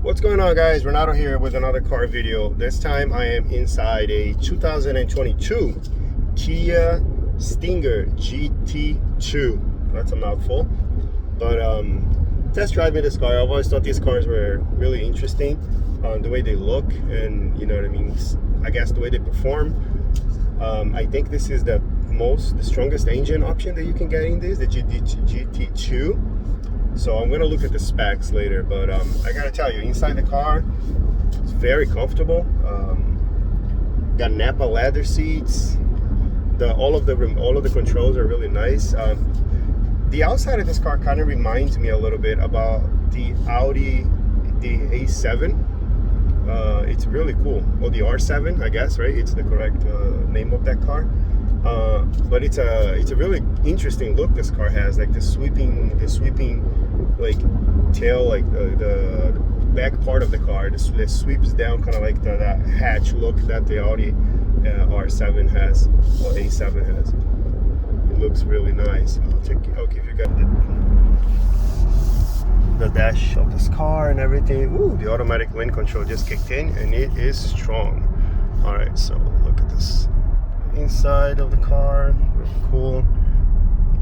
What's going on, guys? Renato here with another car video. This time I am inside a 2022 Kia Stinger GT2. That's a mouthful. But test driving this car, I've always thought these cars were really interesting. The way they look and, you know what I mean, I guess the way they perform. I think this is the strongest engine option that you can get in this, the GT2. So I'm gonna look at the specs later, but I gotta tell you, inside the car, it's very comfortable. Got Nappa leather seats. All of the controls are really nice. The outside of this car kind of reminds me a little bit about the Audi, the A7. It's really cool. Or the R7, I guess, right? It's the correct name of that car. But it's a really interesting look this car has, like the sweeping like tail, like the back part of the car that sweeps down, kind of like that hatch look that the Audi R7 has, or A7 has. It looks really nice. I'll give you guys the dash of this car and everything. Ooh, the automatic wind control just kicked in and it is strong. All right, so look at this inside of the car, really cool.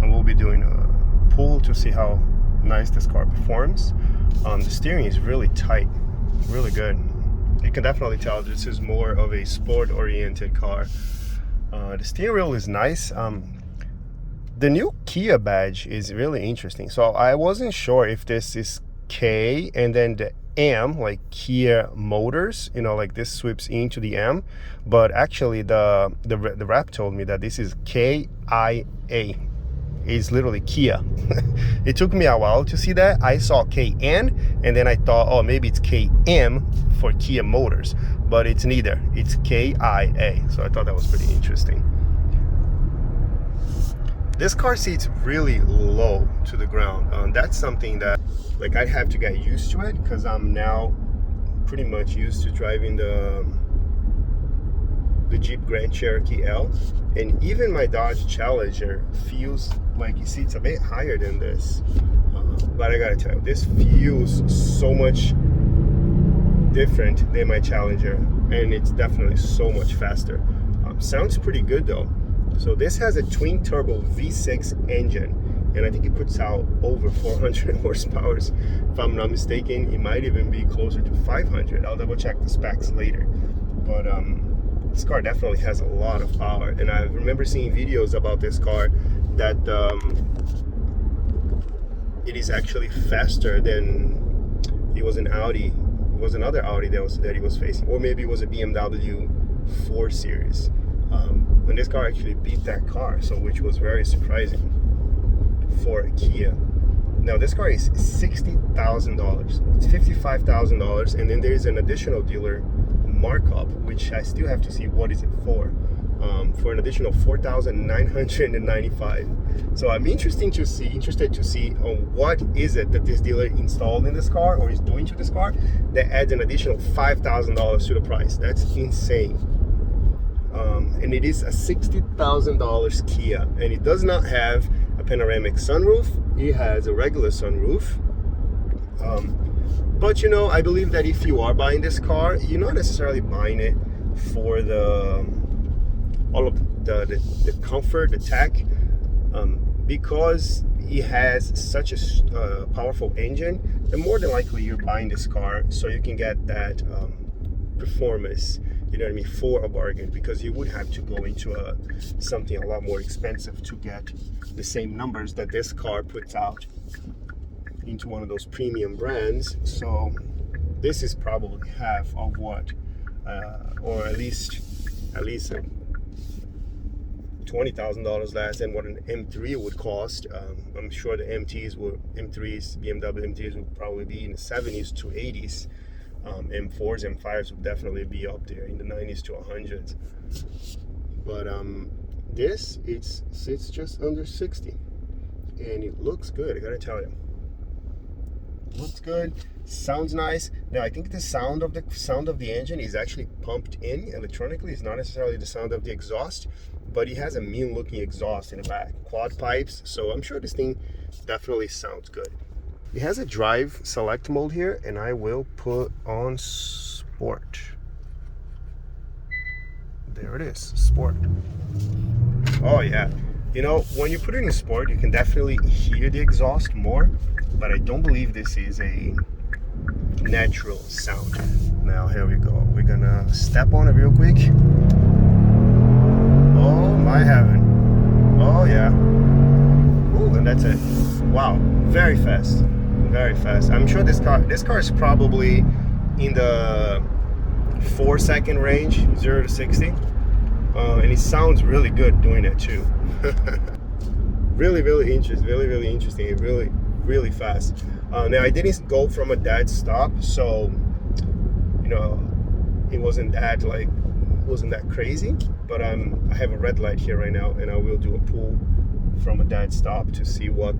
And we'll be doing a pull to see how nice this car performs. The steering is really tight, really good. You can definitely tell this is more of a sport oriented car. The steering wheel is nice. The new Kia badge is really interesting. So I wasn't sure if this is K and then the M, like Kia Motors, you know, like this sweeps into the M, but actually the rep told me that this is KIA. It's literally Kia. It took me a while to see that. I saw KN and then I thought, oh, maybe it's KM for Kia Motors, but it's neither. It's KIA. So I thought that was pretty interesting. This car seats really low to the ground. That's something that, like, I have to get used to it, because I'm now pretty much used to driving the Jeep Grand Cherokee L, and even my Dodge Challenger feels like it seats a bit higher than this. But I gotta tell you, this feels so much different than my Challenger, and it's definitely so much faster. Sounds pretty good though. So this has a twin turbo V6 engine, and I think it puts out over 400 horsepower. If I'm not mistaken, it might even be closer to 500. I'll double check the specs later. But this car definitely has a lot of power, and I remember seeing videos about this car that it is actually faster than, it was an Audi. It was another Audi that he was facing, or maybe it was a BMW 4 Series. And this car actually beat that car, so which was very surprising for a Kia. Now this car is $60,000. It's $55,000, and then there's an additional dealer markup, which I still have to see what is it for an additional $4,995. So I'm interested to see on what is it that this dealer installed in this car or is doing to this car that adds an additional $5,000 to the price. That's insane. And it is a $60,000 Kia, and it does not have a panoramic sunroof. It has a regular sunroof. But you know, I believe that if you are buying this car, you're not necessarily buying it for all of the comfort, the tech, because it has such a powerful engine. Then more than likely you're buying this car so you can get that performance, you know what I mean, for a bargain, because you would have to go into something a lot more expensive to get the same numbers that this car puts out into one of those premium brands. So this is probably half of what, or at least $20,000 less than what an M3 would cost. I'm sure the BMW M3s would probably be in the 70s to 80s. M4s, M5s would definitely be up there in the 90s to 100s. But this, it sits just under 60, and it looks good. I gotta tell you, looks good, sounds nice. Now I think the sound of the engine is actually pumped in electronically. It's not necessarily the sound of the exhaust, but it has a mean looking exhaust in the back, quad pipes. So I'm sure this thing definitely sounds good. It has a drive select mode here, and I will put on sport. There it is, sport. Oh yeah, you know, when you put it in sport, you can definitely hear the exhaust more, but I don't believe this is a natural sound. Now here we go. We're gonna step on it real quick. Oh my heaven. Oh yeah. Ooh, and that's it. Wow, very fast, very fast. I'm sure this car is probably in the 4-second range, 0 to 60. And it sounds really good doing it too. really interesting, really fast. Now I didn't go from a dead stop, so you know it wasn't that crazy, but I have a red light here right now, and I will do a pull from a dead stop to see what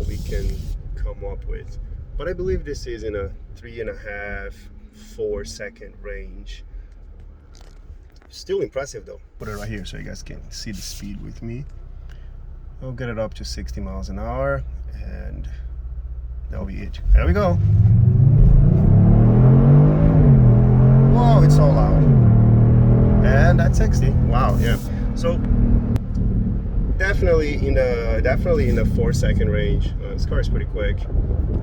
we can come up with. But I believe this is in a 3.5-4 second range. Still impressive though. Put it right here so you guys can see the speed with me. I'll get it up to 60 miles an hour, and that'll be it. There we go. Whoa, it's so loud. And that's 60. Wow, yeah. So definitely in the 4-second range. This car is pretty quick,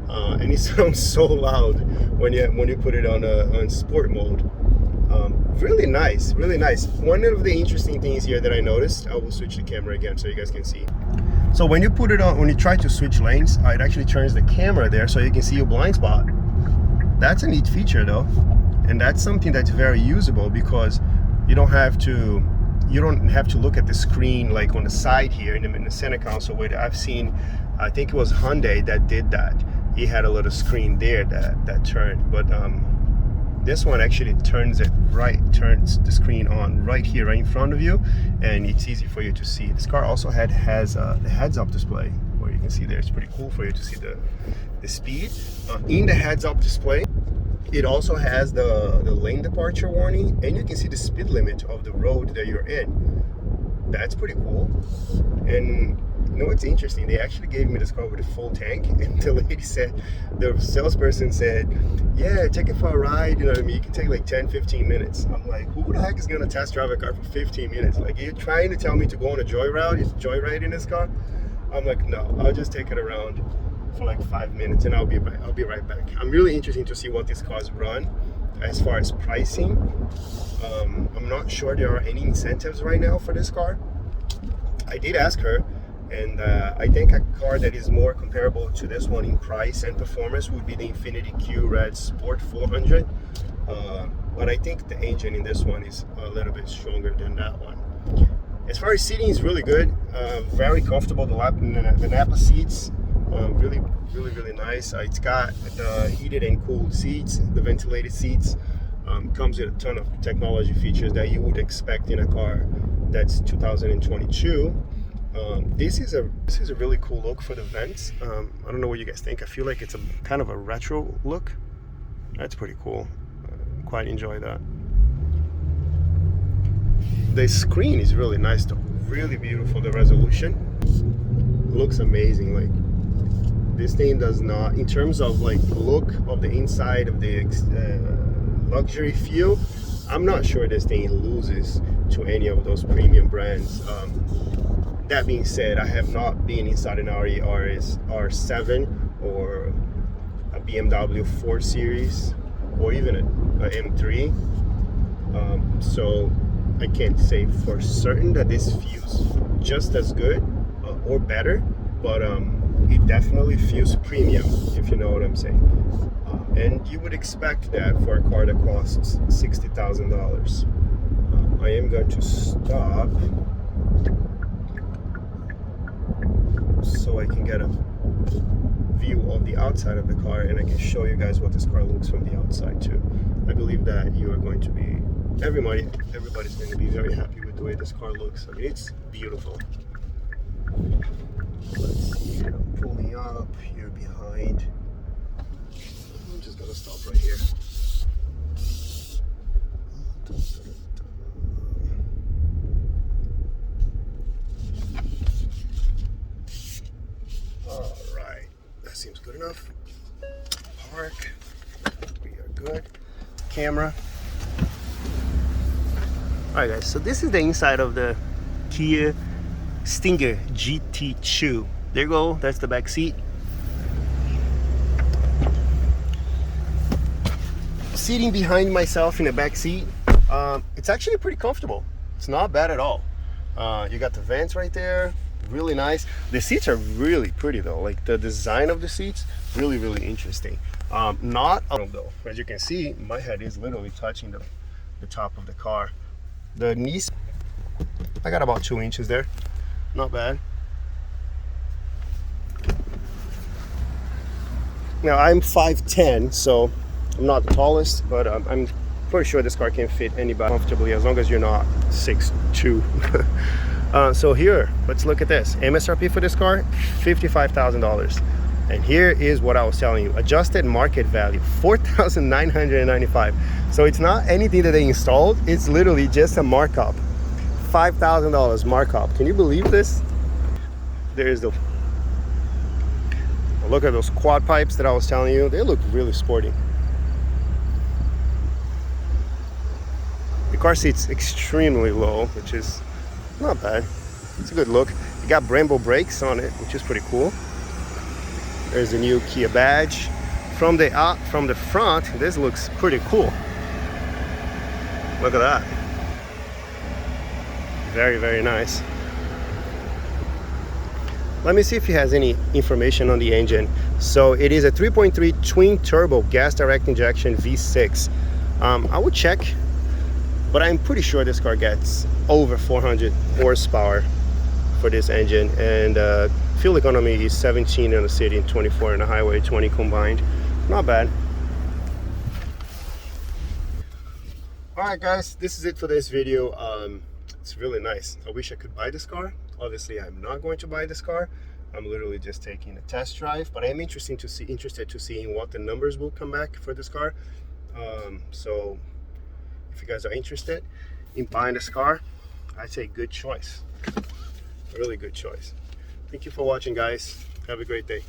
and it sounds so loud when you put it on sport mode. Really nice. One of the interesting things here that I noticed, I will switch the camera again so you guys can see. So when you put it on, when you try to switch lanes, it actually turns the camera there so you can see your blind spot. That's a neat feature though, and that's something that's very usable because you don't have to look at the screen like on the side here in the center console. Where I've seen, I think it was Hyundai that did that. He had a little screen there that turned, but this one actually turns the screen on right here, right in front of you, and it's easy for you to see. This car also has the heads-up display, where you can see there. It's pretty cool for you to see the speed. In the heads-up display, it also has the lane departure warning, and you can see the speed limit of the road that you're in. That's pretty cool. And you know what's interesting? They actually gave me this car with a full tank, and the salesperson said, yeah, take it for a ride, you know what I mean? You can take like 10-15 minutes. I'm like, who the heck is gonna test drive a car for 15 minutes? Like, you're trying to tell me to go on a joyride in this car? I'm like, no, I'll just take it around for like 5 minutes, and I'll be right back. I'm really interested to see what these cars run as far as pricing. I'm not sure there are any incentives right now for this car. I did ask her, and I think a car that is more comparable to this one in price and performance would be the Infiniti Q-Red Sport 400. But I think the engine in this one is a little bit stronger than that one. As far as seating, is really good, very comfortable. The Napa seats, really nice. It's got the heated and cooled seats, the ventilated seats. Comes with a ton of technology features that you would expect in a car that's 2022. This is a really cool look for the vents. I don't know what you guys think. I feel like it's a kind of a retro look. That's pretty cool. Quite enjoy that. The screen is really nice though. Really beautiful. The resolution looks amazing. Like, this thing does not, in terms of like look of the inside of the luxury feel, I'm not sure this thing loses to any of those premium brands. That being said, I have not been inside an Audi R7 or a BMW 4 Series or even a M3, so I can't say for certain that this feels just as good or better, but it definitely feels premium, if you know what I'm saying. And you would expect that for a car that costs $60,000. I am going to stop so I can get a view of the outside of the car, and I can show you guys what this car looks from the outside too. I believe that you are going to be, everybody's going to be very happy with the way this car looks. I mean, it's beautiful. Let's see, I'm pulling up here behind. I'm just gonna stop right here. All right. good. Camera. All right, guys, so this is the inside of the Kia Stinger GT2. There you go, that's the back seat. Sitting behind myself in the back seat, it's actually pretty comfortable. It's not bad at all. You got the vents right there, really nice. The seats are really pretty though, like the design of the seats, really, really interesting. Not though, as you can see, my head is literally touching the top of the car. The knees, I got about 2 inches there, not bad. Now I'm 5'10", so I'm not the tallest, but I'm pretty sure this car can fit anybody comfortably as long as you're not 6'2". So here, let's look at this. MSRP for this car, $55,000. And here is what I was telling you. Adjusted market value, $4,995. So it's not anything that they installed. It's literally just a markup. $5,000 markup. Can you believe this? There is the... Look at those quad pipes that I was telling you. They look really sporty. The car seat's extremely low, which is not bad. It's a good look. You got Brembo brakes on it, which is pretty cool. There's the new Kia badge. From the front, this looks pretty cool. Look at that. Very, very nice. Let me see if it has any information on the engine. So it is a 3.3 twin turbo gas direct injection V6. I would check, but I'm pretty sure this car gets over 400 horsepower for this engine, and fuel economy is 17 in the city and 24 in the highway, 20 combined. Not bad. All right, guys, this is it for this video. It's really nice. I wish I could buy this car. Obviously, I'm not going to buy this car. I'm literally just taking a test drive, but I am interested to seeing what the numbers will come back for this car. So if you guys are interested in buying this car, I'd say good choice. Really good choice. Thank you for watching, guys. Have a great day.